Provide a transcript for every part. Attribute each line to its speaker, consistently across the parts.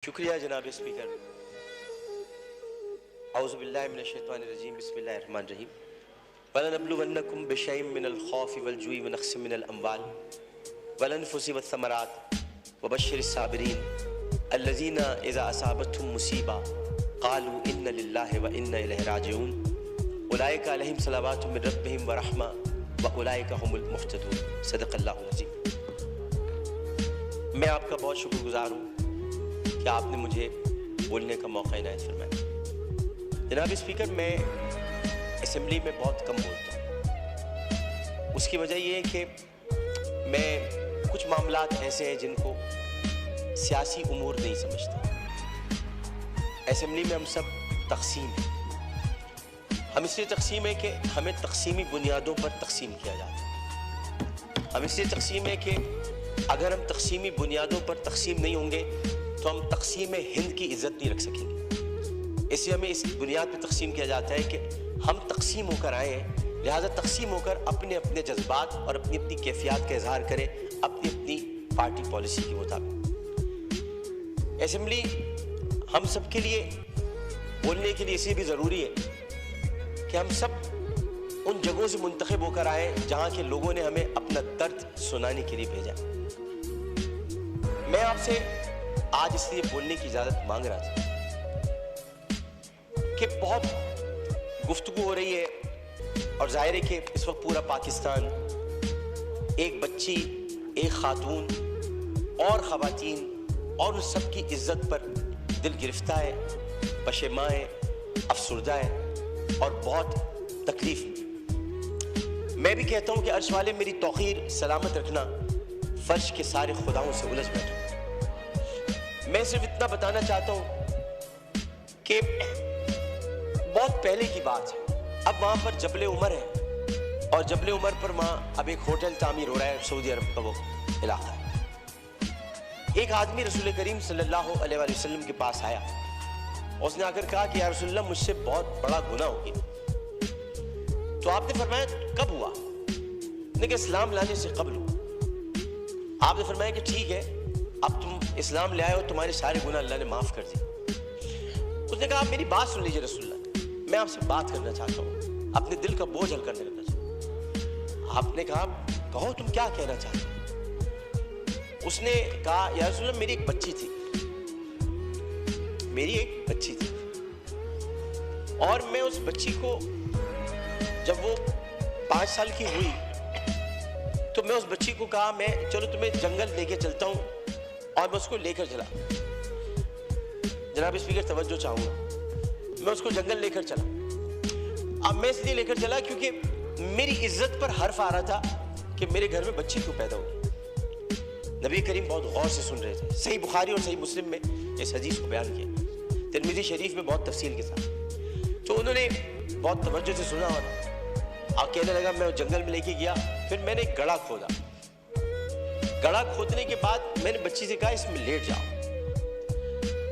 Speaker 1: شکریہ جناب اسپیکر. اعوذ باللہ من الشیطان الرجیم. بسم اللہ الرحمن الرحیم. وَلَنَبْلُوَنَّكُمْ بِشَيْءٍ مِّنَ الْخَوْفِ وَالْجُوعِ وَنَقْصٍ مِّنَ الْأَمْوَالِ وَالْأَنفُسِ وَالثَّمَرَاتِ وَبَشِّرِ الصَّابِرِينَ الَّذِينَ إِذَا أَصَابَتْهُمْ مُصِيبَةٌ قَالُوا إِنَّ لِلَّهِ وَإِنَّا إِلَيْهِ راجعون أُولَٰئِكَ عَلَيْهِمْ صَلَوَاتٌ مِّن رَّبِّهِمْ وَرَحْمَةٌ وَأُولَٰئِكَ هُمُ الْمُهْتَدُونَ. صدق اللہ العظیم. میں آپ کا بہت شکر گزار ہوں کہ آپ نے مجھے بولنے کا موقع عنایت فرمایا. جناب اسپیکر، میں اسمبلی میں بہت کم بولتا ہوں. اس کی وجہ یہ ہے کہ میں کچھ معاملات ایسے ہیں جن کو سیاسی امور نہیں سمجھتا. اسمبلی میں ہم سب تقسیم ہیں. ہم اس لیے تقسیم ہے کہ ہمیں تقسیمی بنیادوں پر تقسیم کیا جاتا ہے. ہم اس لیے تقسیم ہے کہ اگر ہم تقسیمی بنیادوں پر تقسیم نہیں ہوں گے تو ہم تقسیم ہند کی عزت نہیں رکھ سکیں گے. اس لیے ہمیں اس بنیاد پہ تقسیم کیا جاتا ہے کہ ہم تقسیم ہو کر آئے ہیں، لہٰذا تقسیم ہو کر اپنے اپنے جذبات اور اپنی اپنی کیفیات کا اظہار کریں اپنی اپنی پارٹی پالیسی کے مطابق. اسمبلی ہم سب کے لیے بولنے کے لیے اس لیے بھی ضروری ہے کہ ہم سب ان جگہوں سے منتخب ہو کر آئے جہاں کے لوگوں نے ہمیں اپنا درد سنانے کے لیے بھیجا. میں آپ سے آج اس لیے بولنے کی اجازت مانگ رہا تھا کہ بہت گفتگو ہو رہی ہے اور ظاہر ہے کہ اس وقت پورا پاکستان ایک بچی، ایک خاتون اور خواتین اور ان سب کی عزت پر دل گرفتہ ہے، پشیماں ہے، افسردہ ہے اور بہت تکلیف. میں بھی کہتا ہوں کہ عرش والے میری توقیر سلامت رکھنا، فرش کے سارے خداؤں سے الجھ بیٹھا. میں صرف اتنا بتانا چاہتا ہوں کہ بہت پہلے کی بات ہے. اب وہاں پر جبل عمر ہے اور جبل عمر پر وہاں اب ایک ہوٹل تعمیر ہو رہا ہے. سعودی عرب کا وہ علاقہ ہے. ایک آدمی رسول کریم صلی اللہ علیہ وآلہ وسلم کے پاس آیا. اس نے آ کر کہا کہ یا رسول اللہ، مجھ سے بہت بڑا گناہ ہو گیا. تو آپ نے فرمایا کب ہوا؟ نے کہ اسلام لانے سے قبل ہوا. آپ نے فرمایا کہ ٹھیک ہے، اب تم اسلام لے آئے ہو، تمہارے سارے گناہ اللہ نے معاف کر دیے. اس نے کہا آپ میری بات سن لیجیے رسول اللہ، میں آپ سے بات کرنا چاہتا ہوں، اپنے دل کا بوجھ ہلکا کرنا چاہتا ہوں. آپ نے کہا کہو تم کیا کہنا چاہتے ہو؟ اس نے کہا یا رسول اللہ، میری ایک بچی تھی، اور میں اس بچی کو جب وہ 5 سال کی ہوئی تو میں اس بچی کو کہا میں چلو تمہیں جنگل لے کے چلتا ہوں، اور میں اس کو لے کر چلا. جناب اسپیکر توجہ چاہوں گا، میں اس کو جنگل لے کر چلا. اب میں اس لیے لے کر چلا کیونکہ میری عزت پر حرف آ رہا تھا کہ میرے گھر میں بچی کیوں پیدا ہوئی. نبی کریم بہت غور سے سن رہے تھے. صحیح بخاری اور صحیح مسلم میں اس حدیث کو بیان کیا، ترمذی شریف میں بہت تفصیل کے ساتھ. تو انہوں نے بہت توجہ سے سنا اور کہنے لگا میں جنگل میں لے کے گیا. پھر میں نے ایک گڑھا کھودا. گڑھا کھودنے کے بعد میں نے بچی سے کہا اس میں لیٹ جاؤ.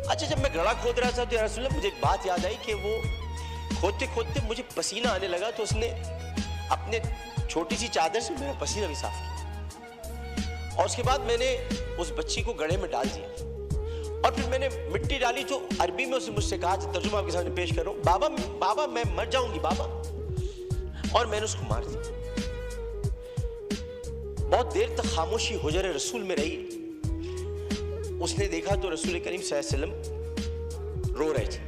Speaker 1: اچھا، جب میں گڑھا کھود رہا تھا تو یا رسول اللہ مجھے ایک بات یاد آئی کہ وہ کھودتے کھودتے مجھے پسینہ آنے لگا، تو اس نے اپنے چھوٹی سی چادر سے میرا پسینہ بھی صاف کیا. اور اس کے بعد میں نے اس بچی کو گڑھے میں ڈال دیا اور پھر میں نے مٹی ڈالی. جو عربی میں اسے مجھ سے کہا، ترجمہ آپ کے سامنے پیش کر رہا ہوں، بابا میں مر جاؤں گی بابا. اور میں نے اس کو مار دیا. بہت دیر تک خاموشی حجر رسول میں رہی. اس نے دیکھا تو رسول کریم صلی اللہ علیہ وسلم رو رہے تھے.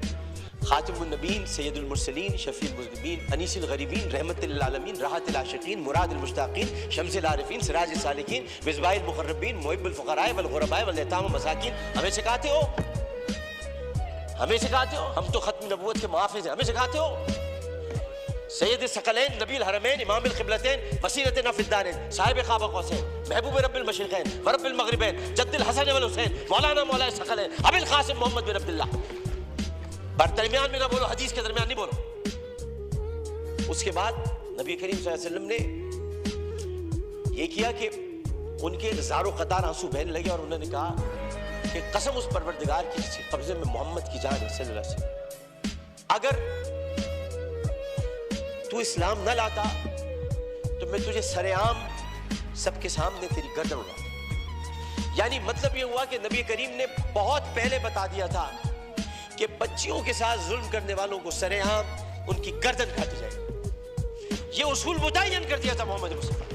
Speaker 1: خاتم النبیین، سید المرسلین، شفیع المذنبین، انیس الغریبین، رحمت للعالمین، راحت العاشقین، مراد المشتاقین، شمس العارفین، سراج السالکین، مصباح المقربین، محب الفقراء والغرباء والیتام والمساکین. ہمیں سکھاتے ہو، ہم تو ختم نبوت کے محافظ ہیں. ہمیں سکھاتے ہو سید الثقلین، نبی الحرمین، امام القبلتین، وسیلتنا فی الدارین، صاحب قاب قوسین، محبوب رب المشرقین ورب المغربین، جد الحسن والحسین، مولانا مولا الثقلین، ابی القاسم محمد بن عبداللہ. درمیان میں نہ بولو، حدیث کے درمیان نہیں بولو. اس کے بعد نبی کریم صلی اللہ علیہ وسلم نے یہ کیا کہ ان کے زار و قطار آنسو بہنے لگے اور انہوں نے کہا کہ قسم اس پروردگار کی جس کے قبضے میں محمد کی جان ہے صلی اللہ علیہ وسلم، اگر تو اسلام نہ لاتا تو میں تجھے سر عام سب کے سامنے تیری گردن اڑاتا. یعنی مطلب یہ ہوا کہ نبی کریم نے بہت پہلے بتا دیا تھا کہ بچیوں کے ساتھ ظلم کرنے والوں کو سرے عام ان کی گردن کاٹی جائے. یہ اصول متعین کر دیا تھا محمد مصطفیٰ,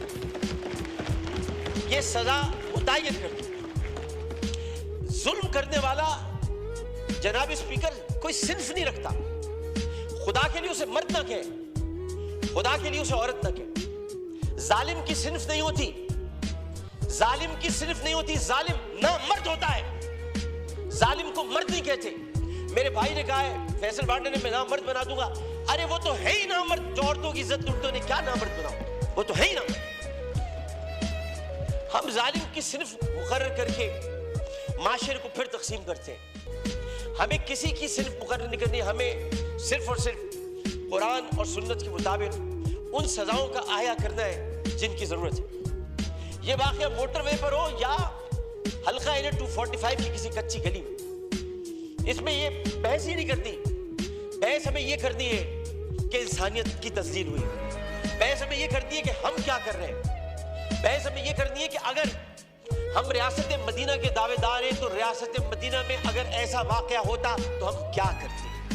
Speaker 1: یہ سزا متعین کر دی. ظلم کرنے والا جناب اسپیکر کوئی صنف نہیں رکھتا. خدا کے لیے اسے مرد نہ کہے, خدا کے لیے اسے عورت نہ کہے. ظالم کی صنف نہیں ہوتی, ظالم کی صنف نہیں ہوتی, ظالم نہ مرد ہوتا ہے, ظالم کو مرد نہیں کہتے. میرے بھائی نے کہا ہے فیصل بانڈے نے میں نامرد بنا دوں گا. ارے وہ تو ہے ہی نامرد, جو عورتوں کی عزت لوٹتے نے کیا نامرد بناؤ, وہ تو ہے ہی نامرد. ہم ظالم کی صنف مقرر کر کے معاشرے کو پھر تقسیم کرتے ہیں. ہمیں کسی کی صنف مقرر نہیں کرنی, ہمیں صرف اور صرف قرآن اور سنت کے مطابق ان سزاؤں کا احیا کرنا ہے جن کی ضرورت ہے. یہ واقعہ موٹر وے پر ہو یا حلقہ 245 کی کسی کچی گلی میں, اس میں یہ بحث ہی نہیں کرتی. بحث ہمیں یہ کرنی ہے کہ انسانیت کی تذلیل ہوئی, بحث ہمیں یہ کرنی ہے کہ ہم کیا کر رہے ہیں, بحث ہمیں یہ کرنی ہے کہ اگر ہم ریاست مدینہ کے دعوے دار ہیں تو ریاست مدینہ میں اگر ایسا واقعہ ہوتا تو ہم کیا کرتے.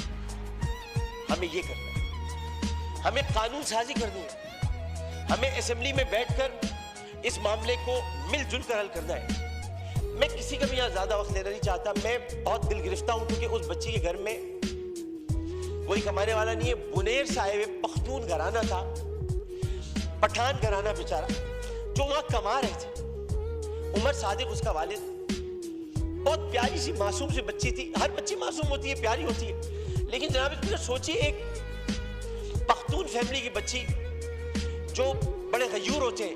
Speaker 1: ہمیں یہ کرنا ہے, ہمیں قانون سازی کرنی ہے, ہمیں اسمبلی میں بیٹھ کر اس معاملے کو مل جل کر حل کرنا ہے. میں کسی کا بھی یہاں زیادہ وقت لینا نہیں چاہتا. میں بہت دل گرفتہ ہوں کیونکہ اس بچی کے گھر میں کوئی کمانے والا نہیں ہے. بنیر سے آئے ہوئے پختون گھرانہ تھا, پٹھان گھرانہ بیچارہ, جو وہاں کما رہے تھے. عمر صادق اس کا والد, بہت پیاری سی معصوم سی بچی تھی. ہر بچی معصوم ہوتی ہے, پیاری ہوتی ہے, لیکن جناب اس میں سوچیے ایک پختون فیملی کی بچی جو بڑے غیور ہوتے ہیں.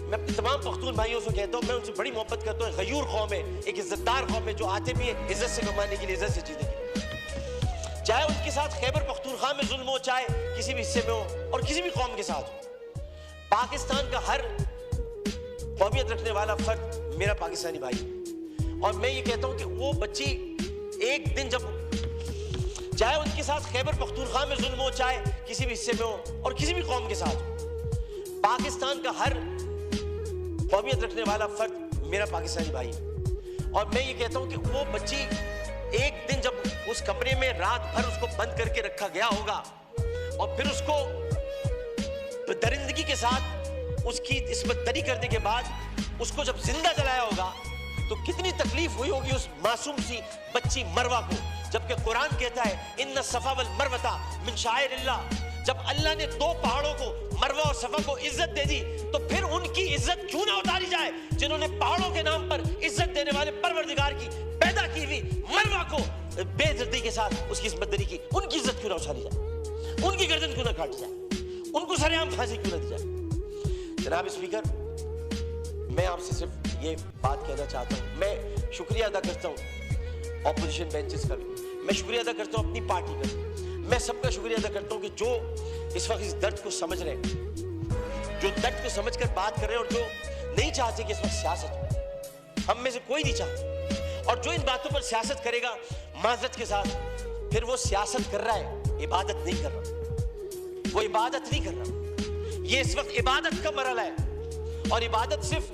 Speaker 1: میں اپنے تمام پختون بھائیوں سے کہتا ہوں, میں ان سے بڑی محبت کرتا ہوں. غیور قوم ہے, ایک عزتدار قوم ہے, جو آتے بھی ہیں عزت سے کمانے کے لیے, عزت سے جینے کے لیے. چاہے ان کے ساتھ خیبر پختونخوا میں ظلم ہو, چاہے کسی بھی حصے میں ہو اور کسی بھی قوم کے ساتھ ہو, پاکستان کا ہر قومیت رکھنے والا فرد میرا پاکستانی بھائی. اور میں یہ کہتا ہوں کہ وہ بچی ایک دن جب, چاہے ان کے ساتھ خیبر پختونخوا میں ظلم ہو, چاہے کسی بھی حصے میں ہو اور کسی بھی قوم کے ساتھ ہو, پاکستان کا ہر قومیت رکھنے والا فرد میرا پاکستانی بھائی. اور میں یہ کہتا ہوں کہ وہ بچی ایک دن جب اس کمرے میں رات بھر اس کو بند کر کے رکھا گیا ہوگا اور پھر اس کو درندگی کے ساتھ اس کی عصمت دری کرنے کے بعد اس کو جب زندہ جلایا ہوگا تو کتنی تکلیف ہوئی ہوگی اس معصوم سی بچی مروہ کو. جبکہ قرآن کہتا ہے ان الصفا والمروہ من شعائر اللہ. جب اللہ نے دو پہاڑوں کو مروہ اور صفا کو عزت دے دی تو پھر ان کی عزت کیوں نہ اتاری جائے جنہوں نے پہاڑوں کے نام پر عزت دینے والے پروردگار کی پیدا کی ہوئی مروہ کو بے عزتی کے ساتھ اس کی عصمت دری کی. ان کی عزت کیوں نہ اچھالی جائے, ان کی گردن کیوں نہ کاٹی جائے, ان کو سرعام پھانسی کیوں نہ دی جائے. جناب اسپیکر, میں آپ سے صرف یہ بات کہنا چاہتا ہوں. میں شکریہ ادا کرتا ہوں اپوزیشن بینچز کا بھی, میں شکریہ ادا کرتا ہوں اپنی پارٹی کا بھی, میں سب کا شکریہ ادا کرتا ہوں کہ جو اس وقت اس درد کو سمجھ رہے ہیں, جو درد کو سمجھ کر بات کر رہے ہیں, اور جو نہیں چاہتے کہ اس وقت سیاست ہو. ہم میں سے کوئی نہیں چاہتا, اور جو ان باتوں پر سیاست کرے گا معذرت کے ساتھ, پھر وہ سیاست کر رہا ہے, عبادت نہیں کر رہا. وہ عبادت نہیں کر رہا. یہ اس وقت عبادت کا مرحلہ ہے, اور عبادت صرف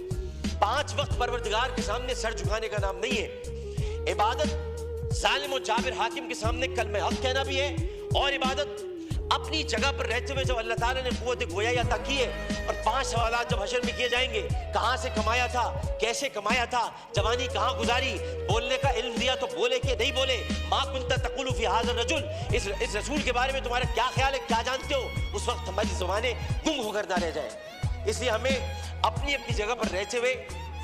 Speaker 1: 5 وقت پروردگار کے سامنے سر جھکانے کا نام نہیں ہے. عبادت ظالم و جابر حاکم کے سامنے کلمہ حق کہنا بھی ہے, اور عبادت اپنی جگہ پر رہتے ہوئے جب اللہ تعالیٰ نے قوت گویائی عطا کی ہے, اور 5 سوالات جب حشر میں کیے جائیں گے, کہاں سے کمایا تھا, کیسے کمایا تھا, جوانی کہاں گزاری, بولنے کا علم دیا تو بولے کہ نہیں بولے, ما کنت تقول فی ھذا الرجل, اس رسول کے بارے میں تمہارا کیا خیال ہے, کیا جانتے ہو. اس وقت ہماری زبانیں گنگ ہو کر نہ رہ جائیں. اس لیے ہمیں اپنی اپنی جگہ پر رہتے ہوئے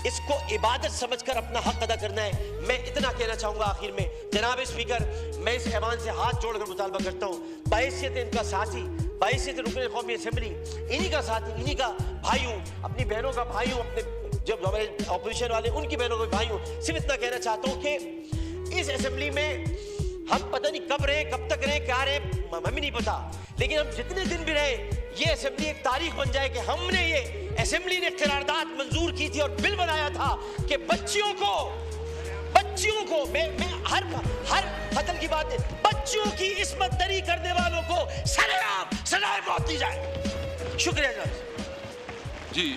Speaker 1: اس کو عبادت سمجھ کر اپنا حق ادا کرنا ہے. میں اتنا کہنا چاہوں گا آخر میں, جناب اسپیکر, میں اس ایوان سے ہاتھ جوڑ کر مطالبہ کرتا ہوں, بحیثیت ان کا ساتھی, بحیثیت رکن قومی اسمبلی, انہی کا ساتھی, انہی کا بھائی ہوں, اپنی بہنوں کا بھائی ہوں, اپنے جب ہمارے اپوزیشن والے ان کی بہنوں کا بھائی ہوں, صرف اتنا کہنا چاہتا ہوں کہ اس اسمبلی میں ہم پتہ نہیں کب رہے, کب تک رہے, کیا رہے, ہمیں نہیں پتا, لیکن ہم جتنے دن بھی رہے, یہ اسمبلی ایک تاریخ بن جائے کہ ہم نے, یہ اسمبلی نے قرارداد منظور کی تھی اور بل بنایا تھا کہ بچیوں کو میں ہر قتل کی بات ہے, بچیوں کی عصمت دری کرنے والوں کو سرعام سزائے موت دی جائے. شکریہ جناب.
Speaker 2: جی